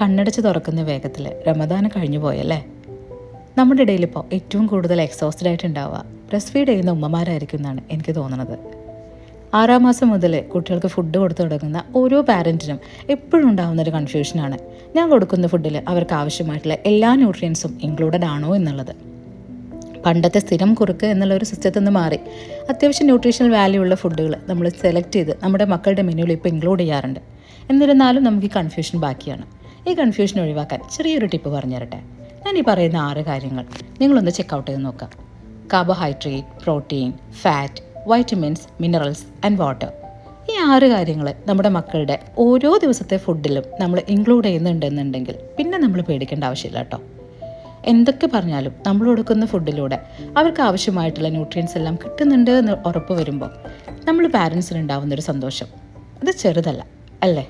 കണ്ണടച്ച് തുറക്കുന്ന വേഗത്തിൽ റമദാൻ കഴിഞ്ഞു പോയല്ലേ. നമ്മുടെ ഇടയിൽ ഇപ്പോൾ ഏറ്റവും കൂടുതൽ എക്സോസ്റ്റഡ് ആയിട്ടുണ്ടാവുക ബ്രസ്റ്റ് ഫീഡ് ചെയ്യുന്ന ഉമ്മമാരായിരിക്കും എന്നാണ് എനിക്ക് തോന്നുന്നത്. 6-ാം മാസം മുതൽ കുട്ടികൾക്ക് ഫുഡ് കൊടുത്തു തുടങ്ങുന്ന ഓരോ പാരൻറ്റിനും എപ്പോഴും ഉണ്ടാകുന്നൊരു കൺഫ്യൂഷനാണ് ഞാൻ കൊടുക്കുന്ന ഫുഡിൽ അവർക്ക് ആവശ്യമായിട്ടുള്ള എല്ലാ ന്യൂട്രിയൻസും ഇൻക്ലൂഡഡ് ആണോ എന്നുള്ളത്. പണ്ടത്തെ സ്ഥിരം കുറുക്ക് എന്നുള്ള ഒരു സിസ്റ്റത്തിൽ നിന്ന് മാറി അത്യാവശ്യം ന്യൂട്രീഷണൽ വാല്യൂ ഉള്ള ഫുഡുകൾ നമ്മൾ സെലക്ട് ചെയ്ത് നമ്മുടെ മക്കളുടെ മെനുവിൽ ഇപ്പോൾ ഇൻക്ലൂഡ് ചെയ്യാറുണ്ട്. എന്നിരുന്നാലും നമുക്ക് ഈ കൺഫ്യൂഷൻ ബാക്കിയാണ്. ഈ കൺഫ്യൂഷൻ ഒഴിവാക്കാൻ ചെറിയൊരു ടിപ്പ് പറഞ്ഞു തരട്ടെ. ഞാൻ ഈ പറയുന്ന 6 കാര്യങ്ങൾ നിങ്ങളൊന്ന് ചെക്കൗട്ട് ചെയ്ത് നോക്കാം. Carbohydrate, protein, fat, vitamins, minerals and water. ഈ 6 കാര്യങ്ങൾ നമ്മുടെ മക്കളുടെ ഓരോ ദിവസത്തെ ഫുഡിലും നമ്മൾ ഇൻക്ലൂഡ് ചെയ്യുന്നുണ്ടെന്നുണ്ടെങ്കിൽ പിന്നെ നമ്മൾ പേടിക്കേണ്ട ആവശ്യമില്ല കേട്ടോ. എന്തൊക്കെ പറഞ്ഞാലും നമ്മൾ കൊടുക്കുന്ന ഫുഡിലൂടെ അവർക്ക് ആവശ്യമായിട്ടുള്ള ന്യൂട്രിയൻസ് എല്ലാം കിട്ടുന്നുണ്ട് എന്ന് ഉറപ്പ് വരുമ്പോൾ നമ്മൾ പാരൻസിനുണ്ടാവുന്നൊരു സന്തോഷം അത് ചെറുതല്ല അല്ലേ.